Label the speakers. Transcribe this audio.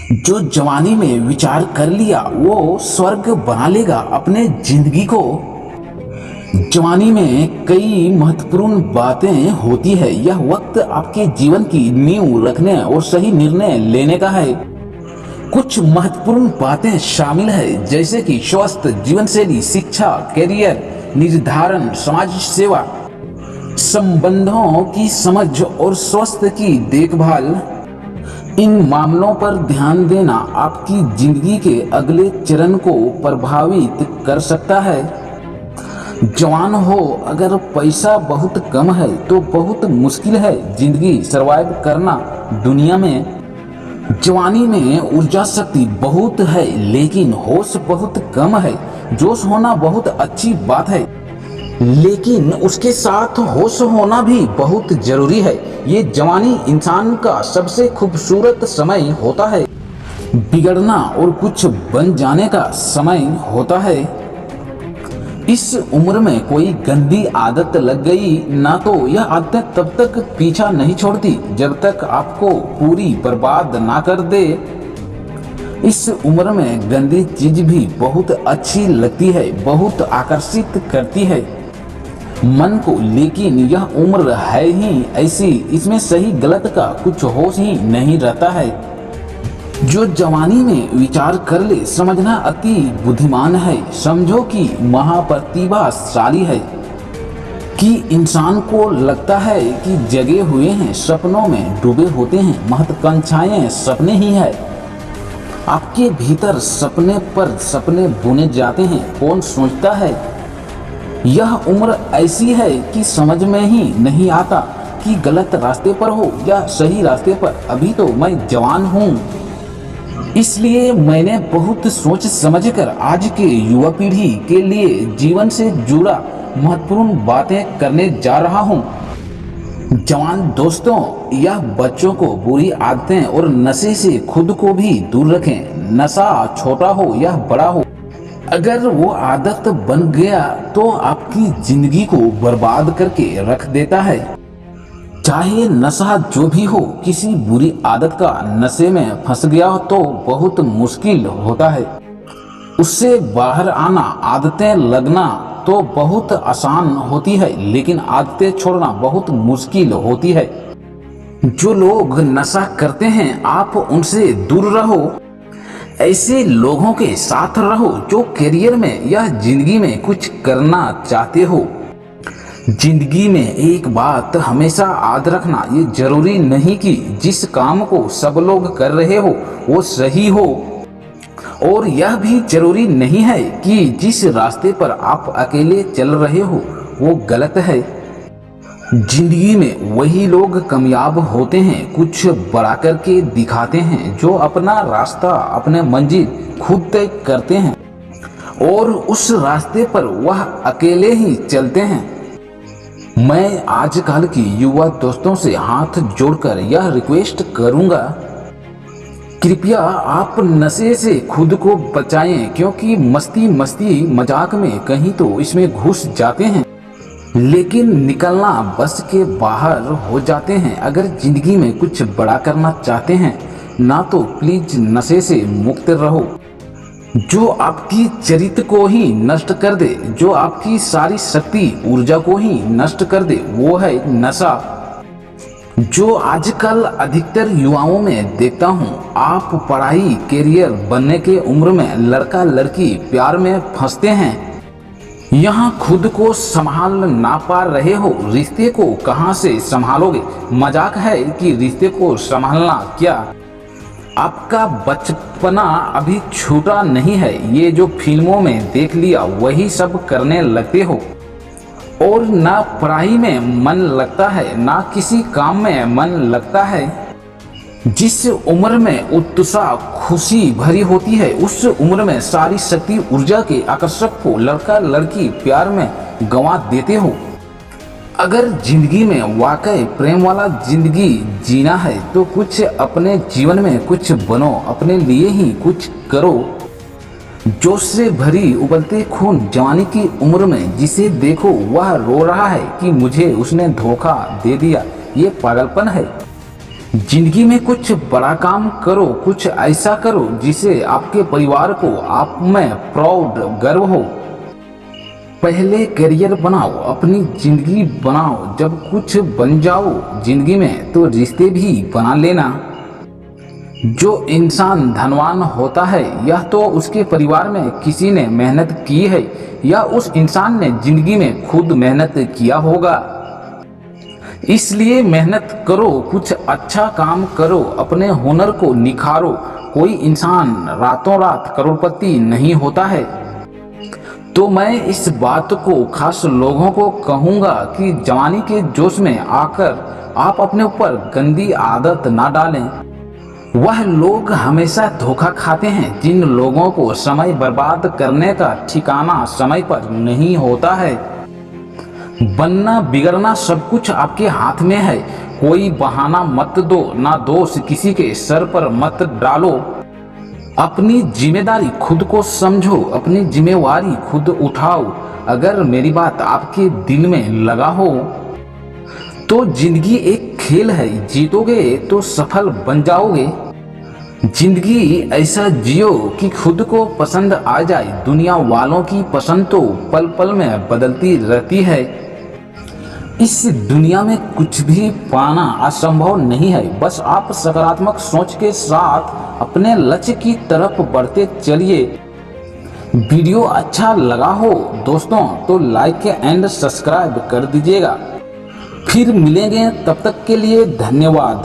Speaker 1: जो जवानी में विचार कर लिया वो स्वर्ग बना लेगा अपने जिंदगी को। जवानी में कई महत्वपूर्ण बातें होती है। यह वक्त आपके जीवन की नींव रखने और सही निर्णय लेने का है। कुछ महत्वपूर्ण बातें शामिल है जैसे कि स्वस्थ जीवन शैली, शिक्षा, करियर निर्धारण, समाज सेवा, संबंधों की समझ और स्वास्थ्य की देखभाल। इन मामलों पर ध्यान देना आपकी जिंदगी के अगले चरण को प्रभावित कर सकता है। जवान हो, अगर पैसा बहुत कम है तो बहुत मुश्किल है जिंदगी सरवाइव करना दुनिया में। जवानी में ऊर्जा शक्ति बहुत है लेकिन होश बहुत कम है। जोश होना बहुत अच्छी बात है लेकिन उसके साथ होश होना भी बहुत जरूरी है। ये जवानी इंसान का सबसे खूबसूरत समय होता है। बिगड़ना और कुछ बन जाने का समय होता है। इस उम्र में कोई गंदी आदत लग गई ना तो यह आदत तब तक पीछा नहीं छोड़ती जब तक आपको पूरी बर्बाद ना कर दे। इस उम्र में गंदी चीज भी बहुत अच्छी लगती है, बहुत आकर्षित करती है मन को, लेकिन यह उम्र है ही ऐसी, इसमें सही गलत का कुछ होश ही नहीं रहता है। जो जवानी में विचार कर ले समझना अति बुद्धिमान है। समझो कि महाप्रतिभाशाली है कि इंसान को लगता है कि जगे हुए हैं, सपनों में डूबे होते हैं। महत्वाकांक्षाएं सपने ही है। आपके भीतर सपने पर सपने बुने जाते हैं। कौन सोचता है? यह उम्र ऐसी है कि समझ में ही नहीं आता कि गलत रास्ते पर हो या सही रास्ते पर। अभी तो मैं जवान हूँ, इसलिए मैंने बहुत सोच समझकर आज के युवा पीढ़ी के लिए जीवन से जुड़ा महत्वपूर्ण बातें करने जा रहा हूँ। जवान दोस्तों या बच्चों को बुरी आदतें और नशे से खुद को भी दूर रखें। नशा छोटा हो या बड़ा हो, अगर वो आदत बन गया तो आपकी जिंदगी को बर्बाद करके रख देता है। चाहे नशा जो भी हो, किसी बुरी आदत का नशे में फंस गया हो तो बहुत मुश्किल होता है। उससे बाहर आना, आदतें लगना तो बहुत आसान होती है लेकिन आदतें छोड़ना बहुत मुश्किल होती है। जो लोग नशा करते हैं आप उनसे दूर रहो। ऐसे लोगों के साथ रहो जो करियर में या जिंदगी में कुछ करना चाहते हो। जिंदगी में एक बात हमेशा याद रखना, ये जरूरी नहीं कि जिस काम को सब लोग कर रहे हो वो सही हो, और यह भी जरूरी नहीं है कि जिस रास्ते पर आप अकेले चल रहे हो वो गलत है। जिंदगी में वही लोग कामयाब होते हैं, कुछ बड़ा करके दिखाते हैं, जो अपना रास्ता, अपने मंजिल खुद तय करते हैं और उस रास्ते पर वह अकेले ही चलते हैं। मैं आजकल की युवा दोस्तों से हाथ जोड़कर यह रिक्वेस्ट करूंगा, कृपया आप नशे से खुद को बचाएं, क्योंकि मस्ती मजाक में कहीं तो इसमें घुस जाते हैं लेकिन निकलना बस के बाहर हो जाते हैं। अगर जिंदगी में कुछ बड़ा करना चाहते हैं ना तो प्लीज नशे से मुक्त रहो। जो आपकी चरित्र को ही नष्ट कर दे, जो आपकी सारी शक्ति ऊर्जा को ही नष्ट कर दे, वो है नशा। जो आजकल अधिकतर युवाओं में देखता हूँ, आप पढ़ाई करियर बनने के उम्र में लड़का लड़की प्यार में फंसते हैं। यहाँ खुद को संभाल ना पा रहे हो, रिश्ते को कहाँ से संभालोगे? मजाक है कि रिश्ते को संभालना क्या? आपका बचपना अभी छूटा नहीं है। ये जो फिल्मों में देख लिया वही सब करने लगते हो और ना पढ़ाई में मन लगता है ना किसी काम में मन लगता है। जिस उम्र में उत्साह खुशी भरी होती है उस उम्र में सारी शक्ति ऊर्जा के आकर्षक को लड़का लड़की प्यार में गंवा देते हो। अगर जिंदगी में वाकई प्रेम वाला जिंदगी जीना है तो कुछ अपने जीवन में कुछ बनो, अपने लिए ही कुछ करो। जोश से भरी उबलते खून जवानी की उम्र में जिसे देखो वह रो रहा है कि मुझे उसने धोखा दे दिया, ये पागलपन है। जिंदगी में कुछ बड़ा काम करो, कुछ ऐसा करो जिसे आपके परिवार को आप में प्राउड गर्व हो। पहले करियर बनाओ, अपनी जिंदगी बनाओ। जब कुछ बन जाओ जिंदगी में तो रिश्ते भी बना लेना। जो इंसान धनवान होता है यह तो उसके परिवार में किसी ने मेहनत की है या उस इंसान ने जिंदगी में खुद मेहनत किया होगा। इसलिए मेहनत करो, कुछ अच्छा काम करो, अपने हुनर को निखारो। कोई इंसान रातों रात करोड़पति नहीं होता है। तो मैं इस बात को खास लोगों को कहूँगा कि जवानी के जोश में आकर आप अपने ऊपर गंदी आदत ना डालें। वह लोग हमेशा धोखा खाते हैं जिन लोगों को समय बर्बाद करने का ठिकाना समय पर नहीं होता है। बनना बिगड़ना सब कुछ आपके हाथ में है। कोई बहाना मत दो, ना दोष किसी के सर पर मत डालो। अपनी जिम्मेदारी खुद को समझो, अपनी जिम्मेवारी खुद उठाओ। अगर मेरी बात आपके दिल में लगा हो तो जिंदगी एक खेल है, जीतोगे तो सफल बन जाओगे। जिंदगी ऐसा जियो कि खुद को पसंद आ जाए। दुनिया वालों की पसंद तो पल पल में बदलती रहती है। इस दुनिया में कुछ भी पाना असंभव नहीं है। बस आप सकारात्मक सोच के साथ अपने लक्ष्य की तरफ बढ़ते चलिए। वीडियो अच्छा लगा हो दोस्तों तो लाइक एंड सब्सक्राइब कर दीजिएगा। फिर मिलेंगे, तब तक के लिए धन्यवाद।